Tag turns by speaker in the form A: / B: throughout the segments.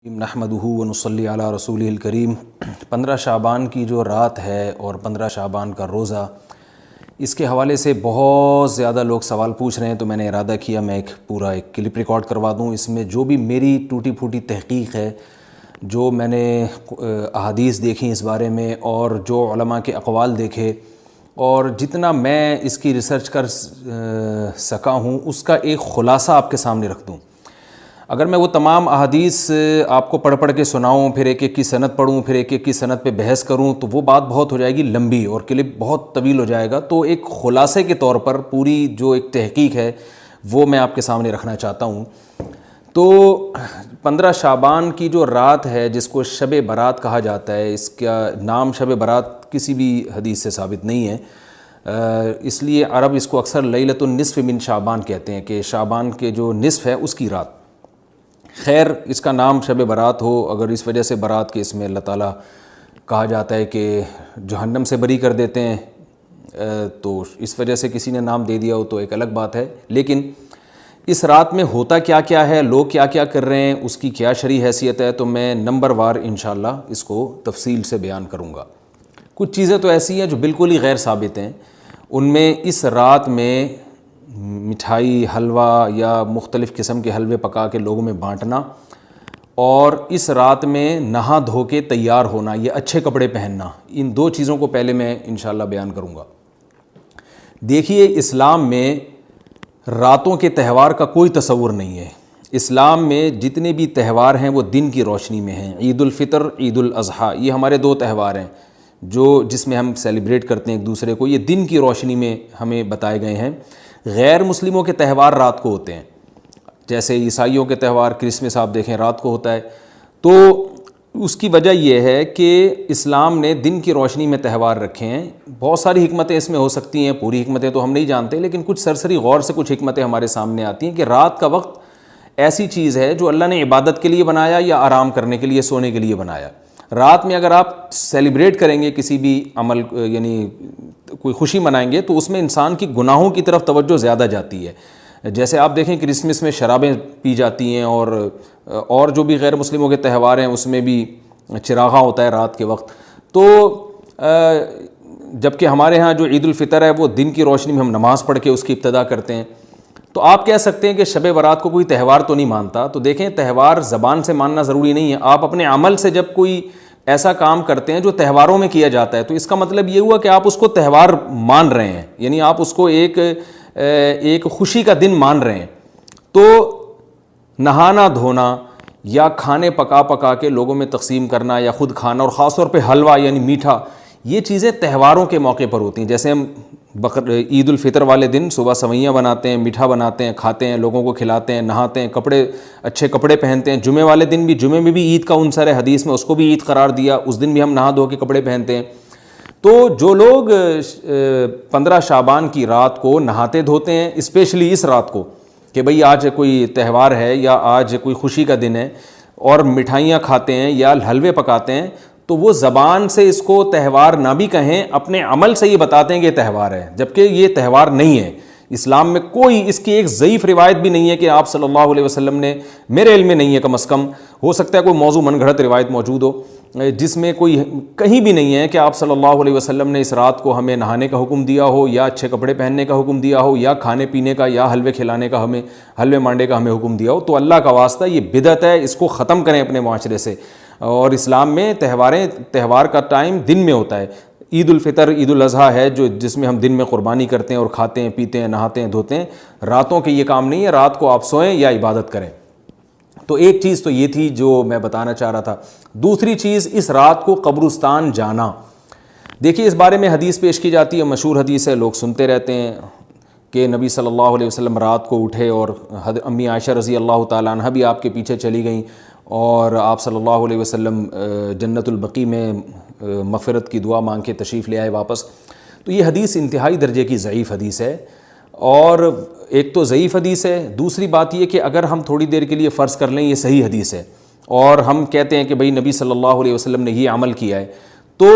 A: نحمدہ ونصلی علی رسولہ الکریم۔ 15 شعبان کی جو رات ہے اور 15 شعبان کا روزہ، اس کے حوالے سے بہت زیادہ لوگ سوال پوچھ رہے ہیں، تو میں نے ارادہ کیا میں ایک کلپ ریکارڈ کروا دوں۔ اس میں جو بھی میری ٹوٹی پھوٹی تحقیق ہے، جو میں نے احادیث دیکھی اس بارے میں اور جو علماء کے اقوال دیکھے اور جتنا میں اس کی ریسرچ کر سکا ہوں، اس کا ایک خلاصہ آپ کے سامنے رکھ دوں۔ اگر میں وہ تمام احادیث آپ کو پڑھ کے سناؤں، پھر ایک ایک کی سند پڑھوں، پھر ایک ایک کی سند پہ بحث کروں، تو وہ بات بہت ہو جائے گی لمبی اور کلپ بہت طویل ہو جائے گا۔ تو ایک خلاصے کے طور پر پوری جو ایک تحقیق ہے وہ میں آپ کے سامنے رکھنا چاہتا ہوں۔ تو 15 شعبان کی جو رات ہے، جس کو شب برات کہا جاتا ہے، اس کا نام شب برات کسی بھی حدیث سے ثابت نہیں ہے، اس لیے عرب اس کو اکثر لیلۃ النصف من شعبان کہتے ہیں کہ شعبان کے جو نصف ہے اس کی رات۔ خیر، اس کا نام شب برات ہو، اگر اس وجہ سے برات کے اس میں اللہ تعالیٰ کہا جاتا ہے کہ جہنم سے بری کر دیتے ہیں، تو اس وجہ سے کسی نے نام دے دیا ہو تو ایک الگ بات ہے۔ لیکن اس رات میں ہوتا کیا کیا ہے، لوگ کیا کیا کر رہے ہیں، اس کی کیا شرعی حیثیت ہے، تو میں نمبر وار انشاءاللہ اس کو تفصیل سے بیان کروں گا۔ کچھ چیزیں تو ایسی ہیں جو بالکل ہی غیر ثابت ہیں۔ ان میں اس رات میں مٹھائی، حلوہ یا مختلف قسم کے حلوے پکا کے لوگوں میں بانٹنا، اور اس رات میں نہا دھو کے تیار ہونا، یہ اچھے کپڑے پہننا، ان دو چیزوں کو پہلے میں انشاءاللہ بیان کروں گا۔ دیکھیے، اسلام میں راتوں کے تہوار کا کوئی تصور نہیں ہے۔ اسلام میں جتنے بھی تہوار ہیں وہ دن کی روشنی میں ہیں۔ عید الفطر، عید الاضحیٰ، یہ ہمارے دو تہوار ہیں جس میں ہم سیلیبریٹ کرتے ہیں ایک دوسرے کو، یہ دن کی روشنی میں ہمیں بتائے گئے ہیں۔ غیر مسلموں کے تہوار رات کو ہوتے ہیں، جیسے عیسائیوں کے تہوار کرسمس آپ دیکھیں رات کو ہوتا ہے۔ تو اس کی وجہ یہ ہے کہ اسلام نے دن کی روشنی میں تہوار رکھے ہیں۔ بہت ساری حکمتیں اس میں ہو سکتی ہیں، پوری حکمتیں تو ہم نہیں جانتے، لیکن کچھ سرسری غور سے کچھ حکمتیں ہمارے سامنے آتی ہیں کہ رات کا وقت ایسی چیز ہے جو اللہ نے عبادت کے لیے بنایا یا آرام کرنے کے لیے، سونے کے لیے بنایا۔ رات میں اگر آپ سیلیبریٹ کریں گے کسی بھی عمل، یعنی کوئی خوشی منائیں گے، تو اس میں انسان کی گناہوں کی طرف توجہ زیادہ جاتی ہے۔ جیسے آپ دیکھیں کرسمس میں شرابیں پی جاتی ہیں، اور جو بھی غیر مسلموں کے تہوار ہیں اس میں بھی چراغاں ہوتا ہے رات کے وقت۔ تو جبکہ ہمارے ہاں جو عید الفطر ہے وہ دن کی روشنی میں ہم نماز پڑھ کے اس کی ابتدا کرتے ہیں۔ تو آپ کہہ سکتے ہیں کہ شب برات کو کوئی تہوار تو نہیں مانتا، تو دیکھیں تہوار زبان سے ماننا ضروری نہیں ہے۔ آپ اپنے عمل سے جب کوئی ایسا کام کرتے ہیں جو تہواروں میں کیا جاتا ہے، تو اس کا مطلب یہ ہوا کہ آپ اس کو تہوار مان رہے ہیں، یعنی آپ اس کو ایک خوشی کا دن مان رہے ہیں۔ تو نہانا دھونا یا کھانے پکا کے لوگوں میں تقسیم کرنا یا خود کھانا، اور خاص طور پہ حلوہ یعنی میٹھا، یہ چیزیں تہواروں کے موقع پر ہوتی ہیں۔ جیسے ہم عید الفطر والے دن صبح سوئیاں بناتے ہیں، میٹھا بناتے ہیں، کھاتے ہیں، لوگوں کو کھلاتے ہیں، نہاتے ہیں، اچھے کپڑے پہنتے ہیں۔ جمعے والے دن بھی، جمعے میں بھی عید کا عنصر ہے حدیث میں، اس کو بھی عید قرار دیا، اس دن بھی ہم نہا دھو کے کپڑے پہنتے ہیں۔ تو جو لوگ 15 شعبان کی رات کو نہاتے دھوتے ہیں، اسپیشلی اس رات کو کہ بھئی آج کوئی تہوار ہے یا آج کوئی خوشی کا دن ہے، اور مٹھائیاں کھاتے ہیں یا حلوے پکاتے ہیں، تو وہ زبان سے اس کو تہوار نہ بھی کہیں، اپنے عمل سے یہ بتاتے ہیں کہ یہ تہوار ہے، جبکہ یہ تہوار نہیں ہے۔ اسلام میں کوئی اس کی ایک ضعیف روایت بھی نہیں ہے کہ آپ صلی اللہ علیہ وسلم نے، میرے علم میں نہیں ہے، کم از کم ہو سکتا ہے کوئی موضوع من گھڑت روایت موجود ہو جس میں کوئی کہیں بھی نہیں ہے کہ آپ صلی اللہ علیہ وسلم نے اس رات کو ہمیں نہانے کا حکم دیا ہو، یا اچھے کپڑے پہننے کا حکم دیا ہو، یا کھانے پینے کا یا حلوے کھلانے کا، حلوے مانڈے کا ہمیں حکم دیا ہو۔ تو اللہ کا واسطہ یہ بدعت ہے، اس کو ختم کریں اپنے معاشرے سے۔ اور اسلام میں تہوار کا ٹائم دن میں ہوتا ہے۔ عید الفطر، عید الاضحیٰ ہے جس میں ہم دن میں قربانی کرتے ہیں اور کھاتے ہیں، پیتے ہیں، نہاتے ہیں، دھوتے ہیں۔ راتوں کے یہ کام نہیں ہے، رات کو آپ سوئیں یا عبادت کریں۔ تو ایک چیز تو یہ تھی جو میں بتانا چاہ رہا تھا۔ دوسری چیز، اس رات کو قبرستان جانا۔ دیکھیے، اس بارے میں حدیث پیش کی جاتی ہے، مشہور حدیث ہے، لوگ سنتے رہتے ہیں کہ نبی صلی اللہ علیہ وسلم رات کو اٹھے، اور امی عائشہ رضی اللہ تعالیٰ عنہ بھی آپ کے پیچھے چلی گئیں، اور آپ صلی اللہ علیہ وسلم جنت البقیع میں مغفرت کی دعا مانگ کے تشریف لے آئے واپس۔ تو یہ حدیث انتہائی درجے کی ضعیف حدیث ہے، اور ایک تو ضعیف حدیث ہے، دوسری بات یہ کہ اگر ہم تھوڑی دیر کے لیے فرض کر لیں یہ صحیح حدیث ہے، اور ہم کہتے ہیں کہ بھئی نبی صلی اللہ علیہ وسلم نے یہ عمل کیا ہے، تو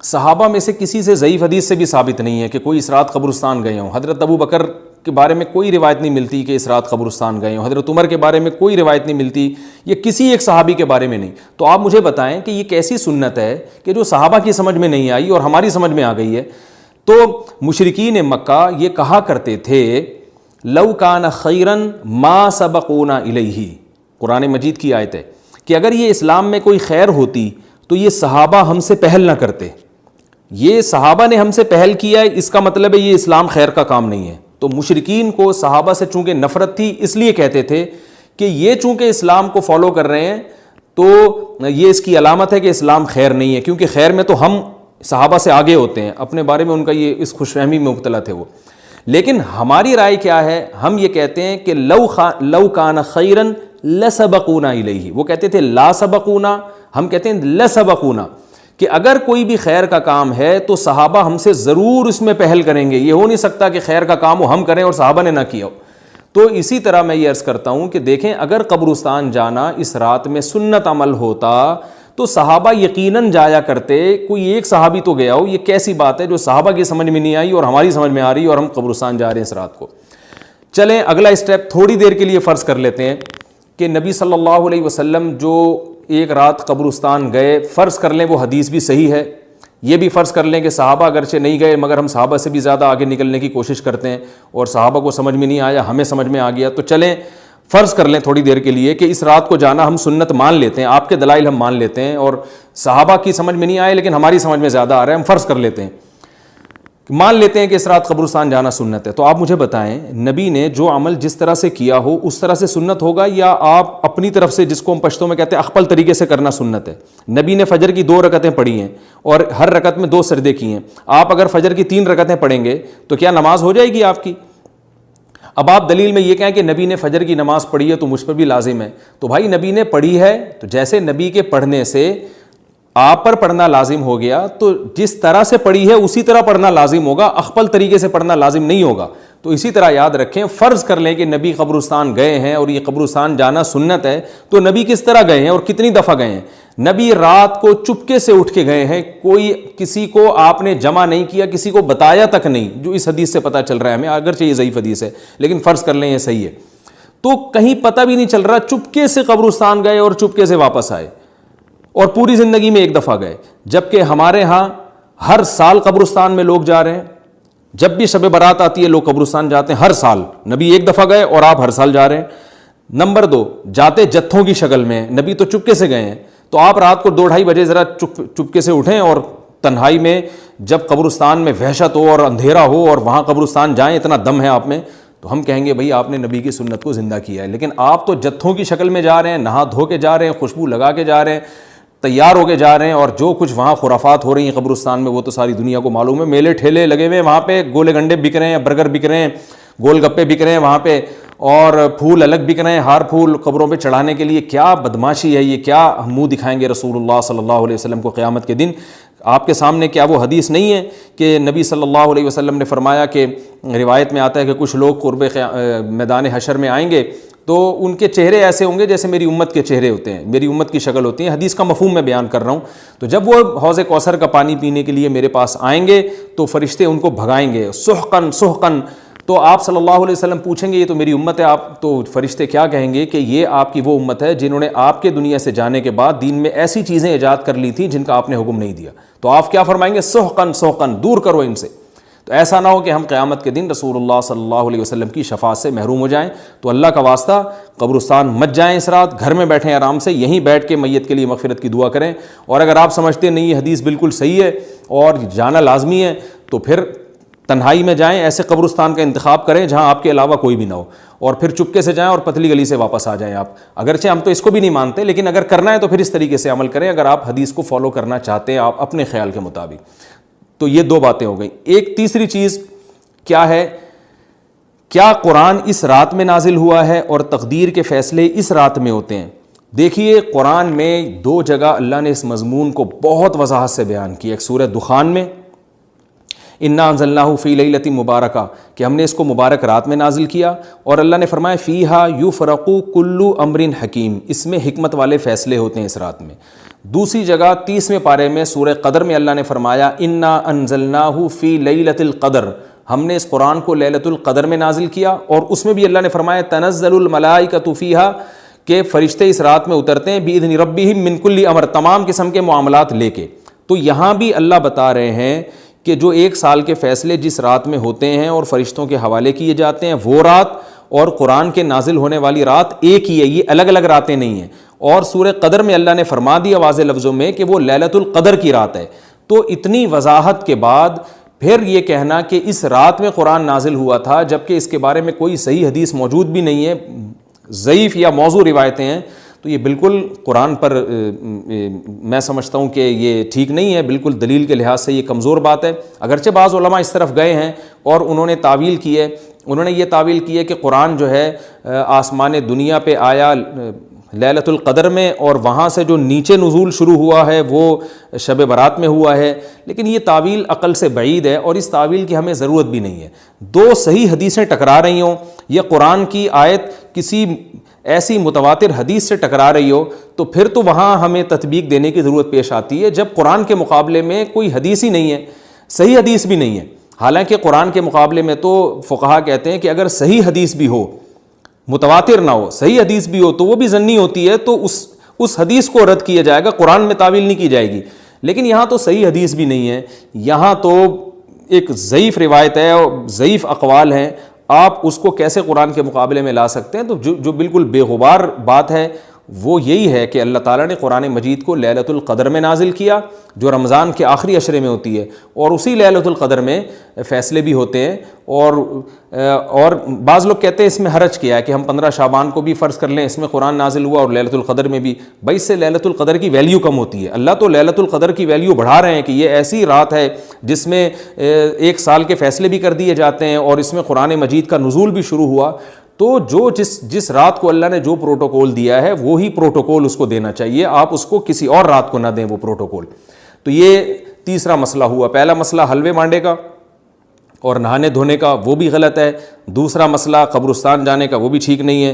A: صحابہ میں سے کسی سے ضعیف حدیث سے بھی ثابت نہیں ہے کہ کوئی اس رات قبرستان گئے ہوں۔ حضرت ابو بکر کے بارے میں کوئی روایت نہیں ملتی کہ اس رات قبرستان گئے ہوں، حضرت عمر کے بارے میں کوئی روایت نہیں ملتی، یہ کسی ایک صحابی کے بارے میں نہیں. تو آپ مجھے بتائیں کہ یہ کیسی سنت ہے کہ جو صحابہ کی سمجھ میں نہیں آئی اور ہماری سمجھ میں آ گئی ہے. تو مشرکین مکہ یہ کہا کرتے تھے لو کان خیرن ما سبقونا الیہ، قرآن مجید کی آیت ہے کہ اگر یہ اسلام میں کوئی خیر ہوتی تو یہ صحابہ ہم سے پہل نہ کرتے. یہ صحابہ نے ہم سے پہل کیا ہے، اس کا مطلب ہے یہ اسلام خیر کا کام نہیں ہے. تو مشرکین کو صحابہ سے چونکہ نفرت تھی اس لیے کہتے تھے کہ یہ چونکہ اسلام کو فالو کر رہے ہیں تو یہ اس کی علامت ہے کہ اسلام خیر نہیں ہے، کیونکہ خیر میں تو ہم صحابہ سے آگے ہوتے ہیں. اپنے بارے میں ان کا یہ اس خوش فہمی میں مبتلا تھے وہ. لیکن ہماری رائے کیا ہے؟ ہم یہ کہتے ہیں کہ لو کان خیرن لسبقونا الیہ. وہ کہتے تھے لا سبقونا، ہم کہتے ہیں لسبقونا، کہ اگر کوئی بھی خیر کا کام ہے تو صحابہ ہم سے ضرور اس میں پہل کریں گے. یہ ہو نہیں سکتا کہ خیر کا کام ہم کریں اور صحابہ نے نہ کیا ہو. تو اسی طرح میں یہ عرض کرتا ہوں کہ دیکھیں اگر قبرستان جانا اس رات میں سنت عمل ہوتا تو صحابہ یقیناً جایا کرتے. کوئی ایک صحابی تو گیا ہو. یہ کیسی بات ہے جو صحابہ کی سمجھ میں نہیں آئی اور ہماری سمجھ میں آ رہی ہے اور ہم قبرستان جا رہے ہیں اس رات کو. چلیں اگلا اسٹیپ تھوڑی دیر کے لیے فرض کر لیتے ہیں کہ نبی صلی اللہ علیہ وسلم جو ایک رات قبرستان گئے، فرض کر لیں وہ حدیث بھی صحیح ہے، یہ بھی فرض کر لیں کہ صحابہ اگرچہ نہیں گئے مگر ہم صحابہ سے بھی زیادہ آگے نکلنے کی کوشش کرتے ہیں اور صحابہ کو سمجھ میں نہیں آیا، ہمیں سمجھ میں آ گیا. تو چلیں فرض کر لیں تھوڑی دیر کے لیے کہ اس رات کو جانا ہم سنت مان لیتے ہیں، آپ کے دلائل ہم مان لیتے ہیں اور صحابہ کی سمجھ میں نہیں آئے لیکن ہماری سمجھ میں زیادہ آ رہا ہے. ہم فرض کر لیتے ہیں، مان لیتے ہیں کہ اس رات قبرستان جانا سنت ہے. تو آپ مجھے بتائیں نبی نے جو عمل جس طرح سے کیا ہو اس طرح سے سنت ہوگا یا آپ اپنی طرف سے، جس کو ہم پشتوں میں کہتے ہیں اخپل طریقے سے کرنا سنت ہے؟ نبی نے فجر کی 2 رکعتیں پڑھی ہیں اور ہر رکعت میں 2 سجدے کیے ہیں. آپ اگر فجر کی 3 رکعتیں پڑھیں گے تو کیا نماز ہو جائے گی آپ کی؟ اب آپ دلیل میں یہ کہیں کہ نبی نے فجر کی نماز پڑھی ہے تو مجھ پر بھی لازم ہے. تو بھائی نبی نے پڑھی ہے تو جیسے نبی کے پڑھنے سے آپ پر پڑھنا لازم ہو گیا تو جس طرح سے پڑھی ہے اسی طرح پڑھنا لازم ہوگا، اخپل طریقے سے پڑھنا لازم نہیں ہوگا. تو اسی طرح یاد رکھیں، فرض کر لیں کہ نبی قبرستان گئے ہیں اور یہ قبرستان جانا سنت ہے تو نبی کس طرح گئے ہیں اور کتنی دفعہ گئے ہیں؟ نبی رات کو چپکے سے اٹھ کے گئے ہیں، کوئی کسی کو آپ نے جمع نہیں کیا، کسی کو بتایا تک نہیں، جو اس حدیث سے پتہ چل رہا ہے ہمیں، اگرچہ یہ ضعیف حدیث ہے لیکن فرض کر لیں یہ صحیح ہے. تو کہیں پتہ بھی نہیں چل رہا، چپکے سے قبرستان گئے اور چپکے سے واپس آئے اور پوری زندگی میں ایک دفعہ گئے. جبکہ ہمارے ہاں ہر سال قبرستان میں لوگ جا رہے ہیں، جب بھی شب برات آتی ہے لوگ قبرستان جاتے ہیں ہر سال. نبی ایک دفعہ گئے اور آپ ہر سال جا رہے ہیں. نمبر 2، جاتے جتھوں کی شکل میں، نبی تو چپکے سے گئے ہیں. تو آپ رات کو 2-2:30 بجے ذرا چپکے سے اٹھیں اور تنہائی میں جب قبرستان میں وحشت ہو اور اندھیرا ہو اور وہاں قبرستان جائیں، اتنا دم ہے آپ میں، تو ہم کہیں گے بھئی آپ نے نبی کی سنت کو زندہ کیا ہے. لیکن آپ تو جتھوں کی شکل میں جا رہے ہیں، نہا دھو کے جا رہے ہیں، خوشبو لگا کے جا رہے ہیں، تیار ہو کے جا رہے ہیں، اور جو کچھ وہاں خرافات ہو رہی ہیں قبرستان میں وہ تو ساری دنیا کو معلوم ہے. میلے ٹھیلے لگے ہوئے ہیں وہاں پہ، گولے گنڈے بک رہے ہیں، برگر بک رہے ہیں، گول گپے بک رہے ہیں وہاں پہ، اور پھول الگ بک رہے ہیں، ہار پھول قبروں پہ چڑھانے کے لیے. کیا بدماشی ہے یہ! کیا منہ دکھائیں گے رسول اللہ صلی اللہ علیہ وسلم کو قیامت کے دن؟ آپ کے سامنے کیا وہ حدیث نہیں ہے کہ نبی صلی اللہ علیہ وسلم نے فرمایا کہ روایت میں آتا ہے کہ کچھ لوگ قرب میدان حشر میں آئیں گے تو ان کے چہرے ایسے ہوں گے جیسے میری امت کے چہرے ہوتے ہیں، میری امت کی شکل ہوتی ہے. حدیث کا مفہوم میں بیان کر رہا ہوں. تو جب وہ حوض کوثر کا پانی پینے کے لیے میرے پاس آئیں گے تو فرشتے ان کو بھگائیں گے، سحقن سحقن. تو آپ صلی اللہ علیہ وسلم پوچھیں گے یہ تو میری امت ہے، آپ تو فرشتے کیا کہیں گے کہ یہ آپ کی وہ امت ہے جنہوں نے آپ کے دنیا سے جانے کے بعد دین میں ایسی چیزیں ایجاد کر لی تھیں جن کا آپ نے حکم نہیں دیا. تو آپ کیا فرمائیں گے؟ سحقن سحقن، دور کرو ان سے. تو ایسا نہ ہو کہ ہم قیامت کے دن رسول اللہ صلی اللہ علیہ وسلم کی شفاعت سے محروم ہو جائیں. تو اللہ کا واسطہ قبرستان مت جائیں اس رات، گھر میں بیٹھیں آرام سے، یہیں بیٹھ کے میت کے لیے مغفرت کی دعا کریں. اور اگر آپ سمجھتے نہیں یہ حدیث بالکل صحیح ہے اور جانا لازمی ہے تو پھر تنہائی میں جائیں، ایسے قبرستان کا انتخاب کریں جہاں آپ کے علاوہ کوئی بھی نہ ہو، اور پھر چپکے سے جائیں اور پتلی گلی سے واپس آ جائیں آپ. اگرچہ ہم تو اس کو بھی نہیں مانتے لیکن اگر کرنا ہے تو پھر اس طریقے سے عمل کریں اگر آپ حدیث کو فالو کرنا چاہتے ہیں آپ اپنے خیال کے مطابق. تو یہ 2 باتیں ہو گئیں. ایک تیسری چیز کیا ہے؟ کیا قرآن اس رات میں نازل ہوا ہے اور تقدیر کے فیصلے اس رات میں ہوتے ہیں؟ دیکھیے قرآن میں 2 جگہ اللہ نے اس مضمون کو بہت وضاحت سے بیان کیا. ایک سورہ دخان میں انا انزلناہ فی لیلۃ مبارکہ کہ ہم نے اس کو مبارک رات میں نازل کیا، اور اللہ نے فرمایا فیہا یفرق کل امر حکیم، اس میں حکمت والے فیصلے ہوتے ہیں اس رات میں. دوسری جگہ 30ویں پارے میں سورہ قدر میں اللہ نے فرمایا انا انزلناہ فی لیلۃ القدر، ہم نے اس قرآن کو لیلۃ القدر میں نازل کیا، اور اس میں بھی اللہ نے فرمایا تنزل الملائکۃ فیہا، کہ فرشتے اس رات میں اترتے ہیں بإذن ربہم من کل امر، تمام قسم کے معاملات لے کے۔ تو یہاں بھی اللہ بتا رہے ہیں کہ جو 1 سال کے فیصلے جس رات میں ہوتے ہیں اور فرشتوں کے حوالے کیے جاتے ہیں، وہ رات اور قرآن کے نازل ہونے والی رات ایک ہی ہے، یہ الگ الگ راتیں نہیں ہیں۔ اور سورہ قدر میں اللہ نے فرما دیا واضح لفظوں میں کہ وہ لیلۃ القدر کی رات ہے۔ تو اتنی وضاحت کے بعد پھر یہ کہنا کہ اس رات میں قرآن نازل ہوا تھا، جبکہ اس کے بارے میں کوئی صحیح حدیث موجود بھی نہیں ہے، ضعیف یا موضوع روایتیں ہیں، تو یہ بالکل قرآن پر میں سمجھتا ہوں کہ یہ ٹھیک نہیں ہے، بالکل دلیل کے لحاظ سے یہ کمزور بات ہے۔ اگرچہ بعض علماء اس طرف گئے ہیں اور انہوں نے تعویل کی ہے، انہوں نے یہ تعویل کی ہے کہ قرآن جو ہے آسمان دنیا پہ آیا لیلۃ القدر میں، اور وہاں سے جو نیچے نزول شروع ہوا ہے وہ شب برات میں ہوا ہے، لیکن یہ تعویل عقل سے بعید ہے اور اس تعویل کی ہمیں ضرورت بھی نہیں ہے۔ 2 صحیح حدیثیں ٹکرا رہی ہوں یا قرآن کی آیت کسی ایسی متواتر حدیث سے ٹکرا رہی ہو، تو پھر تو وہاں ہمیں تطبیق دینے کی ضرورت پیش آتی ہے، جب قرآن کے مقابلے میں کوئی حدیث ہی نہیں ہے، صحیح حدیث بھی نہیں ہے۔ حالانکہ قرآن کے مقابلے میں تو فقہا کہتے ہیں کہ اگر صحیح حدیث بھی ہو، متواتر نہ ہو، صحیح حدیث بھی ہو، تو وہ بھی ظنی ہوتی ہے، تو اس حدیث کو رد کیا جائے گا، قرآن میں تعویل نہیں کی جائے گی۔ لیکن یہاں تو صحیح حدیث بھی نہیں ہے، یہاں تو ایک ضعیف روایت ہے اور ضعیف اقوال ہیں، آپ اس کو کیسے قرآن کے مقابلے میں لا سکتے ہیں؟ تو جو بالکل بے غبار بات ہے وہ یہی ہے کہ اللہ تعالیٰ نے قرآن مجید کو لیلۃ القدر میں نازل کیا، جو رمضان کے آخری عشرے میں ہوتی ہے، اور اسی لیلۃ القدر میں فیصلے بھی ہوتے ہیں۔ اور بعض لوگ کہتے ہیں اس میں حرج کیا ہے کہ ہم 15 شعبان کو بھی فرض کر لیں، اس میں قرآن نازل ہوا اور لیلۃ القدر میں بھی، بھائی اس سے لیلۃ القدر کی ویلیو کم ہوتی ہے۔ اللہ تو لیلۃ القدر کی ویلیو بڑھا رہے ہیں کہ یہ ایسی رات ہے جس میں 1 سال کے فیصلے بھی کر دیے جاتے ہیں اور اس میں قرآن مجید کا نزول بھی شروع ہوا۔ تو جس رات کو اللہ نے جو پروٹوکول دیا ہے وہی پروٹوکول اس کو دینا چاہیے، آپ اس کو کسی اور رات کو نہ دیں وہ پروٹوکول۔ تو یہ تیسرا مسئلہ ہوا۔ پہلا مسئلہ حلوے مانڈے کا اور نہانے دھونے کا، وہ بھی غلط ہے۔ دوسرا مسئلہ قبرستان جانے کا، وہ بھی ٹھیک نہیں ہے۔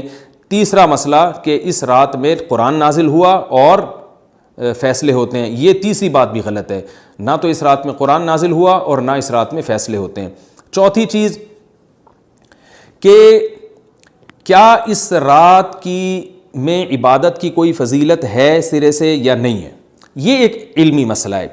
A: تیسرا مسئلہ کہ اس رات میں قرآن نازل ہوا اور فیصلے ہوتے ہیں، یہ تیسری بات بھی غلط ہے۔ نہ تو اس رات میں قرآن نازل ہوا اور نہ اس رات میں فیصلے ہوتے ہیں۔ چوتھی چیز کہ کیا اس رات کی میں عبادت کی کوئی فضیلت ہے سرے سے یا نہیں ہے، یہ ایک علمی مسئلہ ہے۔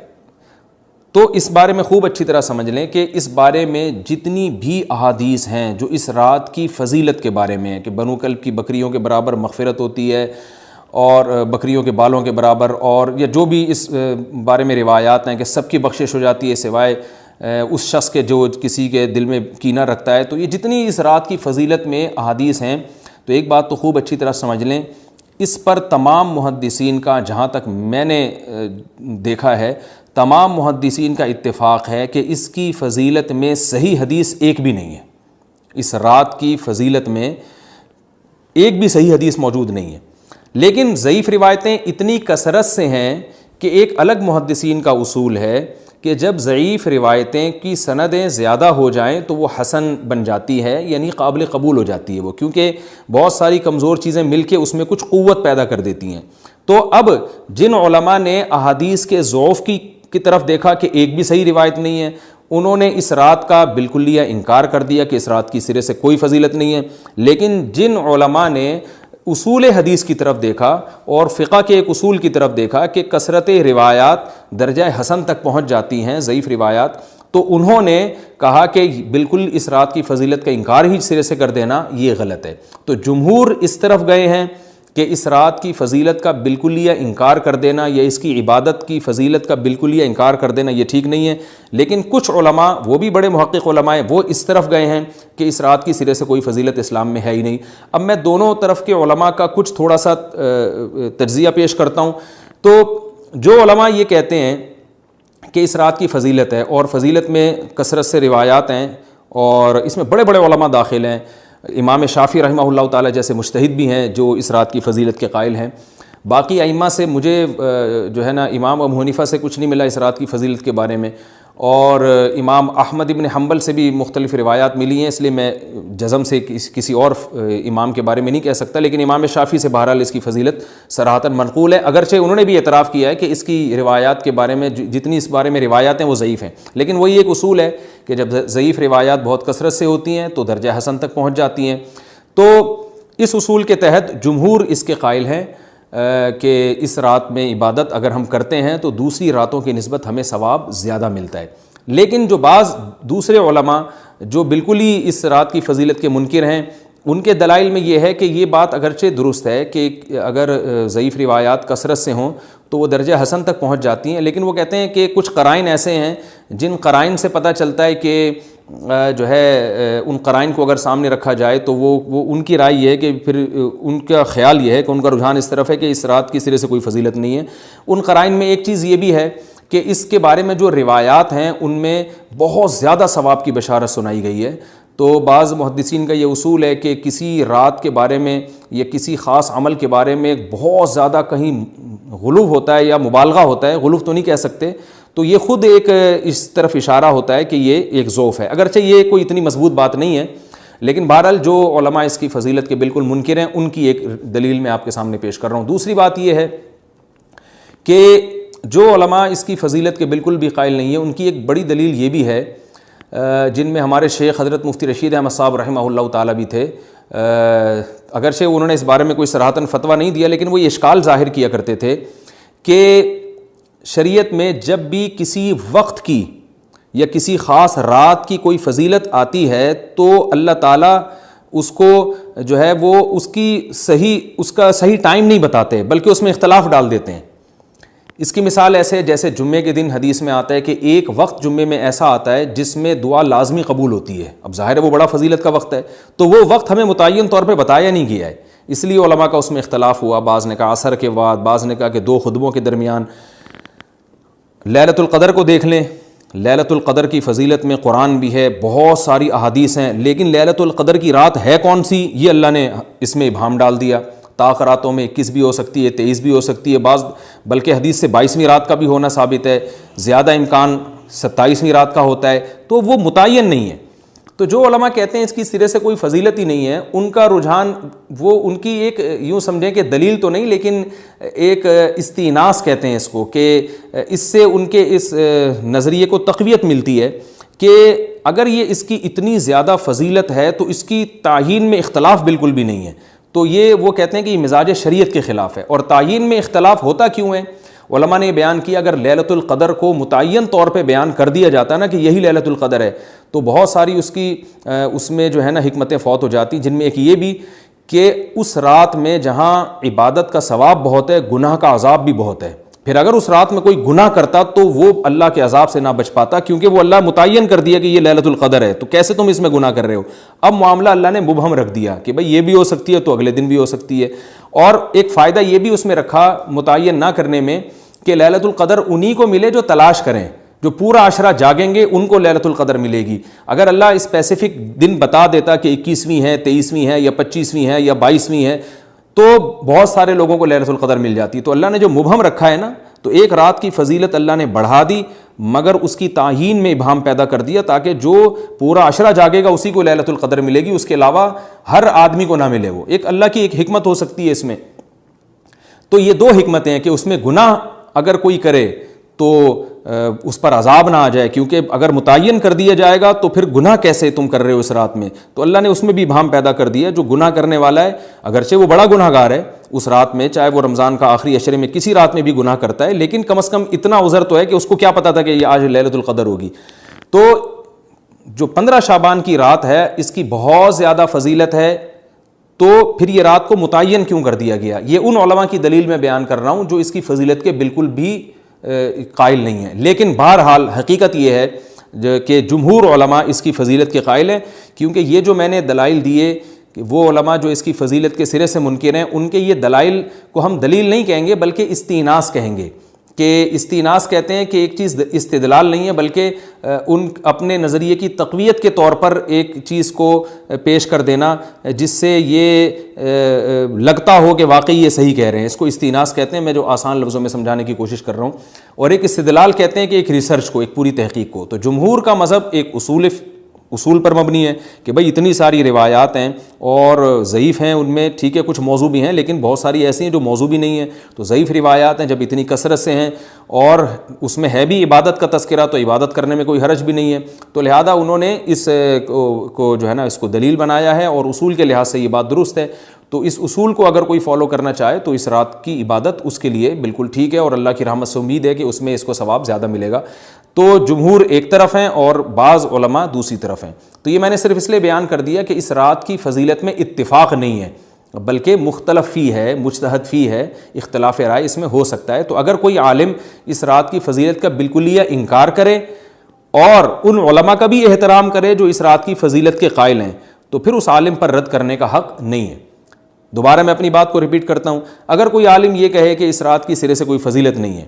A: تو اس بارے میں خوب اچھی طرح سمجھ لیں کہ اس بارے میں جتنی بھی احادیث ہیں جو اس رات کی فضیلت کے بارے میں ہیں کہ بنو کلب کی بکریوں کے برابر مغفرت ہوتی ہے اور بکریوں کے بالوں کے برابر، اور یا جو بھی اس بارے میں روایات ہیں کہ سب کی بخشش ہو جاتی ہے سوائے اس شخص کے جو کسی کے دل میں کینہ رکھتا ہے، تو یہ جتنی اس رات کی فضیلت میں احادیث ہیں، تو ایک بات تو خوب اچھی طرح سمجھ لیں، اس پر تمام محدثین کا، جہاں تک میں نے دیکھا ہے، تمام محدثین کا اتفاق ہے کہ اس کی فضیلت میں صحیح حدیث ایک بھی نہیں ہے۔ اس رات کی فضیلت میں ایک بھی صحیح حدیث موجود نہیں ہے، لیکن ضعیف روایتیں اتنی کثرت سے ہیں کہ ایک الگ محدثین کا اصول ہے کہ جب ضعیف روایتیں کی سندیں زیادہ ہو جائیں تو وہ حسن بن جاتی ہے، یعنی قابل قبول ہو جاتی ہے وہ، کیونکہ بہت ساری کمزور چیزیں مل کے اس میں کچھ قوت پیدا کر دیتی ہیں۔ تو اب جن علماء نے احادیث کے ضعف کی طرف دیکھا کہ ایک بھی صحیح روایت نہیں ہے، انہوں نے اس رات کا بالکلیہ انکار کر دیا کہ اس رات کی سرے سے کوئی فضیلت نہیں ہے۔ لیکن جن علماء نے اصول حدیث کی طرف دیکھا اور فقہ کے ایک اصول کی طرف دیکھا کہ کثرت روایات درجہ حسن تک پہنچ جاتی ہیں، ضعیف روایات، تو انہوں نے کہا کہ بالکل اس رات کی فضیلت کا انکار ہی سرے سے کر دینا یہ غلط ہے۔ تو جمہور اس طرف گئے ہیں کہ اس رات کی فضیلت کا بالکلیہ انکار کر دینا یا اس کی عبادت کی فضیلت کا بالکلیہ انکار کر دینا یہ ٹھیک نہیں ہے، لیکن کچھ علماء، وہ بھی بڑے محقق علماء ہیں، وہ اس طرف گئے ہیں کہ اس رات کی سرے سے کوئی فضیلت اسلام میں ہے ہی نہیں۔ اب میں دونوں طرف کے علماء کا کچھ تھوڑا سا تجزیہ پیش کرتا ہوں۔ تو جو علماء یہ کہتے ہیں کہ اس رات کی فضیلت ہے اور فضیلت میں کثرت سے روایات ہیں اور اس میں بڑے بڑے علماء داخل ہیں، امام شافعی رحمہ اللہ تعالیٰ جیسے مجتہد بھی ہیں جو اس رات کی فضیلت کے قائل ہیں۔ باقی ائمہ سے مجھے جو ہے نا امام ابو حنیفہ سے کچھ نہیں ملا اس رات کی فضیلت کے بارے میں، اور امام احمد ابن حنبل سے بھی مختلف روایات ملی ہیں، اس لیے میں جزم سے کسی اور امام کے بارے میں نہیں کہہ سکتا، لیکن امام شافعی سے بہرحال اس کی فضیلت صراحتاً منقول ہے، اگرچہ انہوں نے بھی اعتراف کیا ہے کہ اس کی روایات کے بارے میں جتنی اس بارے میں روایات ہیں وہ ضعیف ہیں، لیکن وہی ایک اصول ہے کہ جب ضعیف روایات بہت کثرت سے ہوتی ہیں تو درجہ حسن تک پہنچ جاتی ہیں۔ تو اس اصول کے تحت جمہور اس کے قائل ہیں کہ اس رات میں عبادت اگر ہم کرتے ہیں تو دوسری راتوں کی نسبت ہمیں ثواب زیادہ ملتا ہے، لیکن جو بعض دوسرے علماء جو بالکل ہی اس رات کی فضیلت کے منکر ہیں، ان کے دلائل میں یہ ہے کہ یہ بات اگرچہ درست ہے کہ اگر ضعیف روایات کثرت سے ہوں تو وہ درجہ حسن تک پہنچ جاتی ہیں، لیکن وہ کہتے ہیں کہ کچھ قرائن ایسے ہیں جن قرائن سے پتہ چلتا ہے کہ جو ہے ان قرائن کو اگر سامنے رکھا جائے تو وہ ان کی رائے یہ ہے کہ پھر ان کا خیال یہ ہے کہ ان کا رجحان اس طرف ہے کہ اس رات کی سرے سے کوئی فضیلت نہیں ہے۔ ان قرائن میں ایک چیز یہ بھی ہے کہ اس کے بارے میں جو روایات ہیں ان میں بہت زیادہ ثواب کی بشارت سنائی گئی ہے، تو بعض محدثین کا یہ اصول ہے کہ کسی رات کے بارے میں یا کسی خاص عمل کے بارے میں بہت زیادہ کہیں غلو ہوتا ہے یا مبالغہ ہوتا ہے، غلو تو نہیں کہہ سکتے، تو یہ خود ایک اس طرف اشارہ ہوتا ہے کہ یہ ایک ضعف ہے، اگرچہ یہ کوئی اتنی مضبوط بات نہیں ہے، لیکن بہرحال جو علماء اس کی فضیلت کے بالکل منکر ہیں ان کی ایک دلیل میں آپ کے سامنے پیش کر رہا ہوں۔ دوسری بات یہ ہے کہ جو علماء اس کی فضیلت کے بالکل بھی قائل نہیں ہیں، ان کی ایک بڑی دلیل یہ بھی ہے، جن میں ہمارے شیخ حضرت مفتی رشید احمد صاحب رحمہ اللہ تعالیٰ بھی تھے، اگرچہ انہوں نے اس بارے میں کوئی صراحتاً فتویٰ نہیں دیا، لیکن وہ یہ اشکال ظاہر کیا کرتے تھے کہ شریعت میں جب بھی کسی وقت کی یا کسی خاص رات کی کوئی فضیلت آتی ہے تو اللہ تعالیٰ اس کو جو ہے وہ اس کا صحیح ٹائم نہیں بتاتے بلکہ اس میں اختلاف ڈال دیتے ہیں۔ اس کی مثال ایسے جیسے جمعے کے دن حدیث میں آتا ہے کہ ایک وقت جمعے میں ایسا آتا ہے جس میں دعا لازمی قبول ہوتی ہے، اب ظاہر ہے وہ بڑا فضیلت کا وقت ہے، تو وہ وقت ہمیں متعین طور پہ بتایا نہیں گیا ہے، اس لیے علماء کا اس میں اختلاف ہوا، بعض نے کہا عصر کے بعد، بعض نے کہا کہ 2 خطبوں کے درمیان۔ لیلۃ القدر کو دیکھ لیں، لیلۃ القدر کی فضیلت میں قرآن بھی ہے، بہت ساری احادیث ہیں، لیکن لیلۃ القدر کی رات ہے کون سی یہ اللہ نے اس میں ابہام ڈال دیا۔ طاق راتوں میں 21 بھی ہو سکتی ہے، 23 بھی ہو سکتی ہے، بعض بلکہ حدیث سے 22ویں رات کا بھی ہونا ثابت ہے، زیادہ امکان 27ویں رات کا ہوتا ہے، تو وہ متعین نہیں ہے۔ تو جو علماء کہتے ہیں اس کی سرے سے کوئی فضیلت ہی نہیں ہے، ان کا رجحان وہ ان کی ایک یوں سمجھیں کہ دلیل تو نہیں لیکن ایک استئناس کہتے ہیں اس کو، کہ اس سے ان کے اس نظریے کو تقویت ملتی ہے کہ اگر یہ اس کی اتنی زیادہ فضیلت ہے تو اس کی تعیین میں اختلاف بالکل بھی نہیں ہے، تو یہ وہ کہتے ہیں کہ یہ مزاج شریعت کے خلاف ہے۔ اور تعیین میں اختلاف ہوتا کیوں ہے؟ علماء نے یہ بیان کیا اگر لیلۃ القدر کو متعین طور پہ بیان کر دیا جاتا ہے نا کہ یہی لیلۃ القدر ہے تو بہت ساری اس میں جو ہے نا حکمتیں فوت ہو جاتی، جن میں ایک یہ بھی کہ اس رات میں جہاں عبادت کا ثواب بہت ہے گناہ کا عذاب بھی بہت ہے، پھر اگر اس رات میں کوئی گناہ کرتا تو وہ اللہ کے عذاب سے نہ بچ پاتا، کیونکہ وہ اللہ متعین کر دیا کہ یہ لیلۃ القدر ہے، تو کیسے تم اس میں گناہ کر رہے ہو؟ اب معاملہ اللہ نے مبہم رکھ دیا کہ بھئی یہ بھی ہو سکتی ہے تو اگلے دن بھی ہو سکتی ہے۔ اور ایک فائدہ یہ بھی اس میں رکھا متعین نہ کرنے میں کہ لیلۃ القدر انہی کو ملے جو تلاش کریں، جو پورا عشرہ جاگیں گے ان کو لیلۃ القدر ملے گی۔ اگر اللہ اسپیسیفک دن بتا دیتا کہ 21ویں ہے، 23ویں ہے یا 25ویں ہے یا 22ویں ہے تو بہت سارے لوگوں کو لیلۃ القدر مل جاتی، تو اللہ نے جو مبہم رکھا ہے نا، تو ایک رات کی فضیلت اللہ نے بڑھا دی مگر اس کی تعیین میں ابہام پیدا کر دیا تاکہ جو پورا عشرہ جاگے گا اسی کو لیلۃ القدر ملے گی، اس کے علاوہ ہر آدمی کو نہ ملے۔ وہ ایک اللہ کی ایک حکمت ہو سکتی ہے اس میں۔ تو یہ 2 حکمتیں ہیں کہ اس میں گناہ اگر کوئی کرے تو اس پر عذاب نہ آ جائے، کیونکہ اگر متعین کر دیا جائے گا تو پھر گناہ کیسے تم کر رہے ہو اس رات میں، تو اللہ نے اس میں بھی ابہام پیدا کر دیا۔ جو گناہ کرنے والا ہے اگرچہ وہ بڑا گناہ گار ہے اس رات میں، چاہے وہ رمضان کا آخری عشرے میں کسی رات میں بھی گناہ کرتا ہے، لیکن کم از کم اتنا عذر تو ہے کہ اس کو کیا پتا تھا کہ یہ آج لیلۃ القدر ہوگی۔ تو جو 15 شعبان کی رات ہے اس کی بہت زیادہ فضیلت ہے، تو پھر یہ رات کو متعین کیوں کر دیا گیا؟ یہ ان علماء کی دلیل میں بیان کر رہا ہوں جو اس کی فضیلت کے بالکل بھی قائل نہیں ہیں، لیکن بہرحال حقیقت یہ ہے کہ جمہور علماء اس کی فضیلت کے قائل ہیں، کیونکہ یہ جو میں نے دلائل دیے کہ وہ علماء جو اس کی فضیلت کے سرے سے منکر ہیں ان کے یہ دلائل کو ہم دلیل نہیں کہیں گے بلکہ استئناس کہیں گے کہ استئناس کہتے ہیں کہ ایک چیز استدلال نہیں ہے بلکہ ان اپنے نظریے کی تقویت کے طور پر ایک چیز کو پیش کر دینا جس سے یہ لگتا ہو کہ واقعی یہ صحیح کہہ رہے ہیں، اس کو استئناس کہتے ہیں، میں جو آسان لفظوں میں سمجھانے کی کوشش کر رہا ہوں۔ اور ایک استدلال کہتے ہیں کہ ایک ریسرچ کو، ایک پوری تحقیق کو۔ تو جمہور کا مذہب ایک اصول پر مبنی ہے کہ بھئی اتنی ساری روایات ہیں اور ضعیف ہیں، ان میں ٹھیک ہے کچھ موضوع بھی ہیں لیکن بہت ساری ایسی ہیں جو موضوع بھی نہیں ہیں، تو ضعیف روایات ہیں جب اتنی کثرت سے ہیں اور اس میں ہے بھی عبادت کا تذکرہ، تو عبادت کرنے میں کوئی حرج بھی نہیں ہے، تو لہذا انہوں نے اس کو جو ہے نا اس کو دلیل بنایا ہے اور اصول کے لحاظ سے یہ بات درست ہے۔ تو اس اصول کو اگر کوئی فالو کرنا چاہے تو اس رات کی عبادت اس کے لیے بالکل ٹھیک ہے، اور اللہ کی رحمت سے امید ہے کہ اس میں اس کو ثواب زیادہ ملے گا۔ تو جمہور ایک طرف ہیں اور بعض علماء دوسری طرف ہیں۔ تو یہ میں نے صرف اس لیے بیان کر دیا کہ اس رات کی فضیلت میں اتفاق نہیں ہے بلکہ مختلف فی ہے، مجتہد فی ہے، اختلاف رائے اس میں ہو سکتا ہے۔ تو اگر کوئی عالم اس رات کی فضیلت کا بالکلیہ انکار کرے اور ان علماء کا بھی احترام کرے جو اس رات کی فضیلت کے قائل ہیں، تو پھر اس عالم پر رد کرنے کا حق نہیں ہے۔ دوبارہ میں اپنی بات کو ریپیٹ کرتا ہوں، اگر کوئی عالم یہ کہے کہ اس رات کی سرے سے کوئی فضیلت نہیں ہے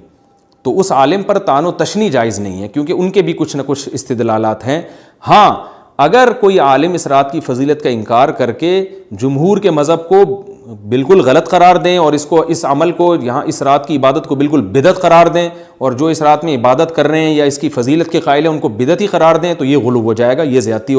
A: تو اس عالم پر طعن و تشنیع جائز نہیں ہے، کیونکہ ان کے بھی کچھ نہ کچھ استدلالات ہیں۔ ہاں اگر کوئی عالم اس رات کی فضیلت کا انکار کر کے جمہور کے مذہب کو بالکل غلط قرار دیں اور اس عمل کو یہاں اس رات کی عبادت کو بالکل بدعت قرار دیں، اور جو اس رات میں عبادت کر رہے ہیں یا اس کی فضیلت کے قائل ہیں ان کو بدعتی قرار دیں، تو یہ غلو ہو جائے گا، یہ زیادتی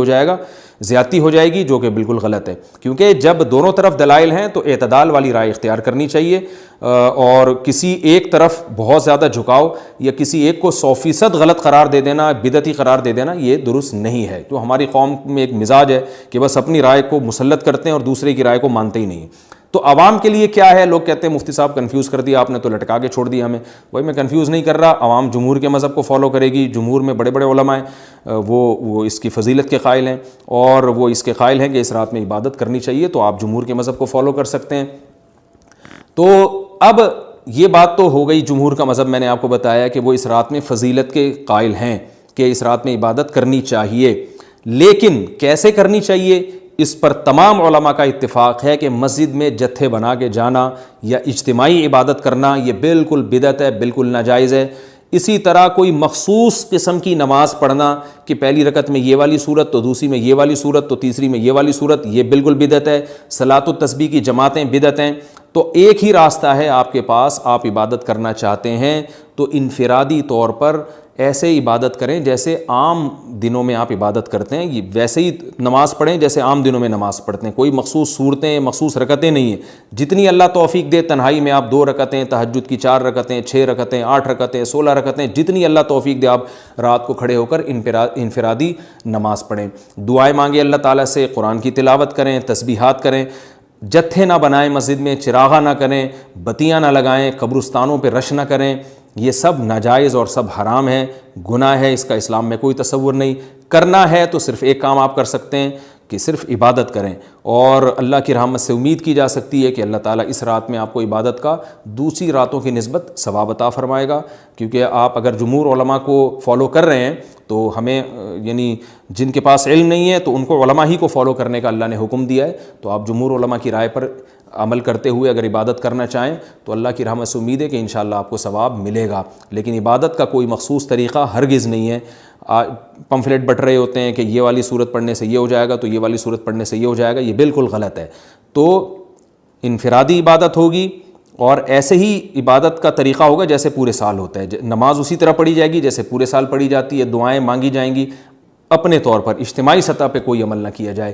A: ہو جائے گی، جو کہ بالکل غلط ہے۔ کیونکہ جب دونوں طرف دلائل ہیں تو اعتدال والی رائے اختیار کرنی چاہیے، اور کسی ایک طرف بہت زیادہ جھکاؤ یا کسی ایک کو 100% غلط قرار دے دینا، بدعتی قرار دے دینا، یہ درست نہیں ہے۔ جو ہماری قوم میں ایک مزاج ہے کہ بس اپنی رائے کو مسلط کرتے ہیں اور دوسرے کی رائے کو مانتے ہی نہیں۔ تو عوام کے لیے کیا ہے؟ لوگ کہتے ہیں مفتی صاحب کنفیوز کر دیا آپ نے، تو لٹکا کے چھوڑ دیا ہمیں۔ بھائی میں کنفیوز نہیں کر رہا، عوام جمہور کے مذہب کو فالو کرے گی، جمہور میں بڑے بڑے علماء ہیں، وہ اس کی فضیلت کے قائل ہیں اور وہ اس کے قائل ہیں کہ اس رات میں عبادت کرنی چاہیے، تو آپ جمہور کے مذہب کو فالو کر سکتے ہیں۔ تو اب یہ بات تو ہو گئی، جمہور کا مذہب میں نے آپ کو بتایا کہ وہ اس رات میں فضیلت کے قائل ہیں کہ اس رات میں عبادت کرنی چاہیے، لیکن کیسے کرنی چاہیے اس پر تمام علماء کا اتفاق ہے کہ مسجد میں جتھے بنا کے جانا یا اجتماعی عبادت کرنا یہ بالکل بدعت ہے، بالکل ناجائز ہے۔ اسی طرح کوئی مخصوص قسم کی نماز پڑھنا کہ پہلی رکعت میں یہ والی صورت، تو دوسری میں یہ والی صورت، تو تیسری میں یہ والی صورت، یہ بالکل بدعت ہے۔ صلاۃ التسبیح کی جماعتیں بدعت ہیں۔ تو ایک ہی راستہ ہے آپ کے پاس، آپ عبادت کرنا چاہتے ہیں تو انفرادی طور پر ایسے عبادت کریں جیسے عام دنوں میں آپ عبادت کرتے ہیں، یہ ویسے ہی نماز پڑھیں جیسے عام دنوں میں نماز پڑھتے ہیں۔ کوئی مخصوص صورتیں، مخصوص رکعتیں نہیں ہیں، جتنی اللہ توفیق دے تنہائی میں آپ 2 رکعتیں، تہجد کی 4 رکعتیں، 6 رکعتیں، 8 رکعتیں، 16 رکعتیں، جتنی اللہ توفیق دے آپ رات کو کھڑے ہو کر انفرادی نماز پڑھیں، دعائیں مانگیں اللہ تعالیٰ سے، قرآن کی تلاوت کریں، تسبیحات کریں، جتھے نہ بنائیں مسجد میں، چراغاں نہ کریں، بتیاں نہ لگائیں، قبرستانوں پہ رش نہ کریں، یہ سب ناجائز اور سب حرام ہے، گناہ ہے، اس کا اسلام میں کوئی تصور نہیں۔ کرنا ہے تو صرف ایک کام آپ کر سکتے ہیں کہ صرف عبادت کریں، اور اللہ کی رحمت سے امید کی جا سکتی ہے کہ اللہ تعالیٰ اس رات میں آپ کو عبادت کا دوسری راتوں کی نسبت ثواب عطا فرمائے گا۔ کیونکہ آپ اگر جمہور علماء کو فالو کر رہے ہیں تو ہمیں یعنی جن کے پاس علم نہیں ہے تو ان کو علماء ہی کو فالو کرنے کا اللہ نے حکم دیا ہے، تو آپ جمہور علماء کی رائے پر عمل کرتے ہوئے اگر عبادت کرنا چاہیں تو اللہ کی رحمت سے امید ہے کہ انشاءاللہ آپ کو ثواب ملے گا۔ لیکن عبادت کا کوئی مخصوص طریقہ ہرگز نہیں ہے۔ پمفلٹ بٹ رہے ہوتے ہیں کہ یہ والی صورت پڑھنے سے یہ ہو جائے گا، تو یہ والی صورت پڑھنے سے یہ ہو جائے گا، یہ بالکل غلط ہے۔ تو انفرادی عبادت ہوگی اور ایسے ہی عبادت کا طریقہ ہوگا جیسے پورے سال ہوتا ہے، نماز اسی طرح پڑھی جائے گی جیسے پورے سال پڑھی جاتی ہے، دعائیں مانگی جائیں گی، اپنے طور پر اجتماعی سطح پہ کوئی عمل نہ کیا جائے۔